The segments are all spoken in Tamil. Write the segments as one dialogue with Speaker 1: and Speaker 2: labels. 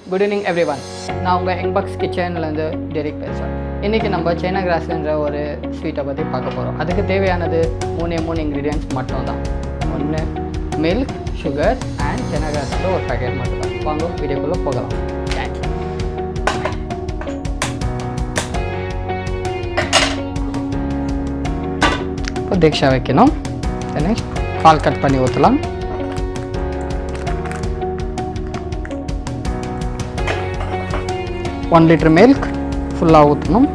Speaker 1: Good evening everyone. நான் உங்கள் எங்பாக்ஸ் கிச்சன்லேருந்து டெரிக் பேசுகிறேன். இன்றைக்கி நம்ம சைனா கிராஸ்ன்ற ஒரு ஸ்வீட்டை பற்றி பார்க்க போகிறோம். அதுக்கு தேவையானது மூணு இன்க்ரீடியன்ட்ஸ் மட்டும்தான். ஒன்று மில்க், சுகர் அண்ட் சைனா கிராஸ்ன்ற ஒரு பேக்கெட் மட்டும்தான். வாங்க வீடியோக்குள்ளே போகலாம். இப்போ தீக்ஷா வைக்கணும். நெக்ஸ்ட் பால் கட் பண்ணி ஊற்றலாம். ஒன் லிட்டர் மில்க் ஃபுல்லாக ஊற்றணும்.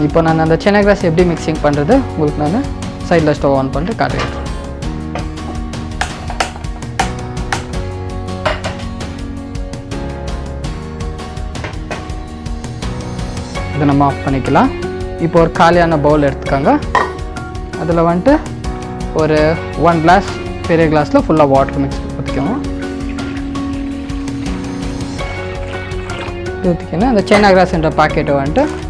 Speaker 1: இப்போ நான் அந்த சைனா கிராஸ் எப்படி மிக்சிங் பண்ணுறது உங்களுக்கு நான் சைடில் ஸ்டவ் ஆன் பண்ணிட்டு காட்டுறேன். இதை நம்ம ஆஃப் பண்ணிக்கலாம். இப்போ ஒரு காலியான பவுல் எடுத்துக்கோங்க. அதில் வந்துட்டு ஒரு 1 கிளாஸ் பெரிய கிளாஸில் ஃபுல்லாக வாட்டர் மிக்ஸ் ஊற்றிக்கணும். ஊற்றிக்கணும். அந்த சைனா கிராஸ்ன்ற பாக்கெட்டை வந்துட்டு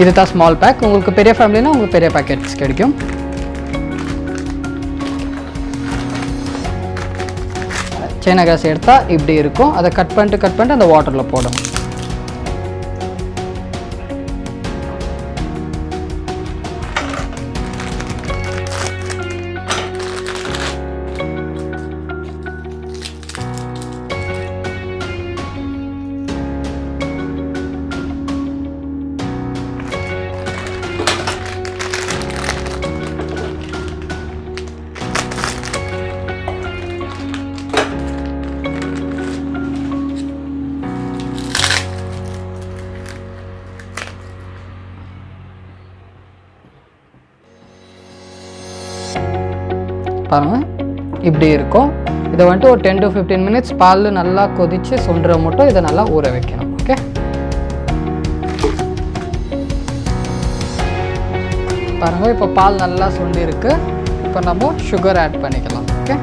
Speaker 1: இது தான் ஸ்மால் பேக். உங்களுக்கு பெரிய ஃபேமிலினா உங்களுக்கு பெரிய பேக்கெட்ஸ் கிடைக்கும். சைனா கிராஸ் எடுத்தால் இப்படி இருக்கும். அதை கட் பண்ணிட்டு அந்த வாட்டரில் போடணும். பாருங்கள் இப்படி இருக்கும். இதை வந்துட்டு ஒரு 10 to 15 மினிட்ஸ் பால் நல்லா கொதித்து சுண்டுற மட்டும் இதை நல்லா ஊற வைக்கணும். ஓகே, பாருங்கள் இப்போ பால் நல்லா சுண்டி இருக்கு. இப்போ நம்ம சுகர் ஆட் பண்ணிக்கலாம். ஓகே,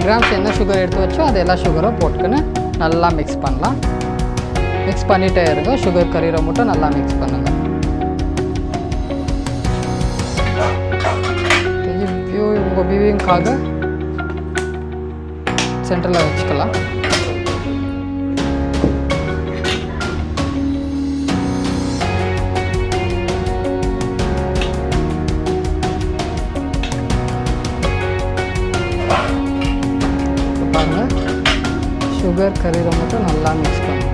Speaker 1: grams என்ன சுகர் எடுத்து வச்சோ அது எல்லா சுகரும் போட்டுக்கின்னு நல்லா மிக்ஸ் பண்ணலாம். மிக்ஸ் பண்ணிகிட்டே இருங்க. சுகர் கறிகிற மட்டும் நல்லா மிக்ஸ் பண்ணுங்க. உங்கள் வியூவிங்காக சென்டரில் வச்சுக்கலாம். பாருங்கள் சுகர் கறிகிற மட்டும் நல்லா மிக்ஸ் பண்ணுங்க.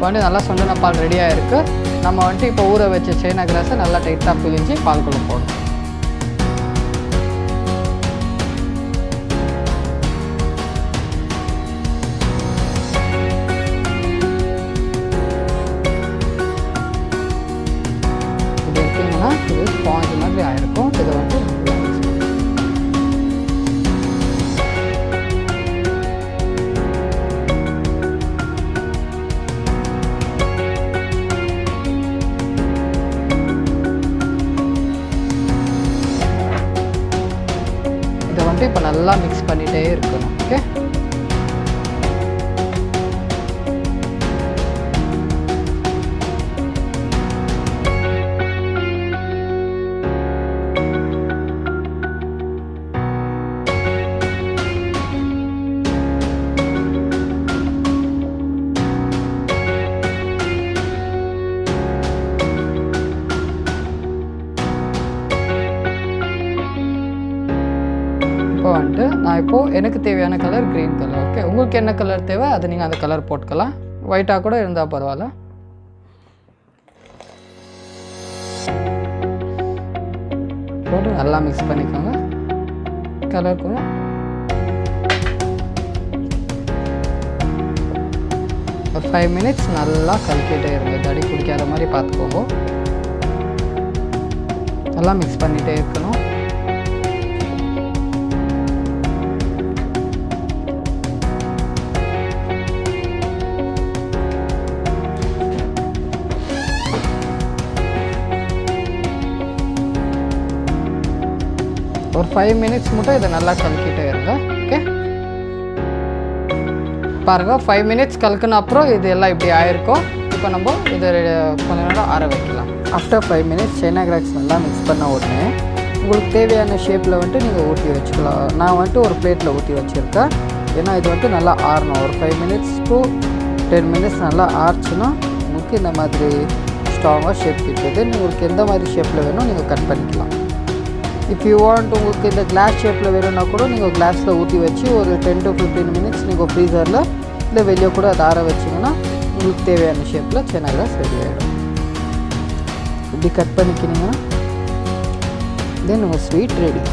Speaker 1: வந்துட்டு நல்லா சொன்ன பால் ரெடியாக இருக்குது. நம்ம வந்துட்டு இப்போ ஊற வச்ச சைனா கிராஸை நல்லா டைட்டாக பிழிஞ்சு பால்குள்ளே போடணும். இது எடுத்திங்கன்னா இது ஸ்பாஞ்ச் மாதிரி ஆகிருக்கும். இதை வந்துட்டு இப்போ நல்லா மிக்ஸ் பண்ணிகிட்டே இருக்கணும். ஓகே, இப்போ வந்துட்டு நான் இப்போது எனக்கு தேவையான கலர் க்ரீன் கலர். ஓகே, உங்களுக்கு என்ன கலர் தேவை அதை நீங்கள் அந்த கலர் போட்டுக்கலாம். ஒயிட்டாக கூட இருந்தால் பரவாயில்ல. போட்டு நல்லா மிக்ஸ் பண்ணிக்கோங்க. கலக்கும். ஒரு 5 மினிட்ஸ் நல்லா கலக்கிட்டே இருங்க. தடி குடிக்காத மாதிரி பார்த்துக்கோங்க. நல்லா மிக்ஸ் பண்ணிகிட்டே இருக்கணும். ஒரு 5 மினிட்ஸ் மட்டும் இதை நல்லா கலக்கிட்டே இருங்க. ஓகே, பாருங்கள் 5 மினிட்ஸ் கலக்குன அப்புறம் இது எல்லாம் இப்படி ஆயிருக்கும். இப்போ நம்ம இதை கொஞ்ச நேரம் ஆற வைக்கலாம். ஆஃப்டர் 5 மினிட்ஸ் சைனா கிராஸ் நல்லா மிக்ஸ் பண்ண உடனே உங்களுக்கு தேவையான ஷேப்பில் வந்துட்டு நீங்கள் ஊற்றி வச்சுக்கலாம். நான் வந்துட்டு ஒரு பிளேட்டில் ஊற்றி வச்சுருக்கேன். ஏன்னா இது வந்துட்டு நல்லா ஆறணும். ஒரு 5 மினிட்ஸ் to 10 மினிட்ஸ் நல்லா ஆறுச்சுன்னா உங்களுக்கு இந்த மாதிரி ஸ்ட்ராங்காக ஷேப் கிட்டுது. உங்களுக்கு எந்த மாதிரி ஷேப்பில் வேணும் நீங்கள் கட் பண்ணிக்கலாம். இஃப் யூ வாண்ட் உங்களுக்கு இந்த கிளாஸ் ஷேப்பில் வேணும்னா கூட நீங்கள் கிளாஸில் ஊற்றி வச்சு ஒரு 10 to 15 மினிட்ஸ் நீங்கள் ஃப்ரீசரில் இல்லை வெளியே கூட அதை ஆற வச்சிங்கன்னா உங்களுக்கு தேவையான ஷேப்பில் சைனா கிராஸ் ரெடி ஆகிடும். இப்படி கட் பண்ணிக்கினீங்கன்னா தென் உங்கள் ஸ்வீட் ரெடி.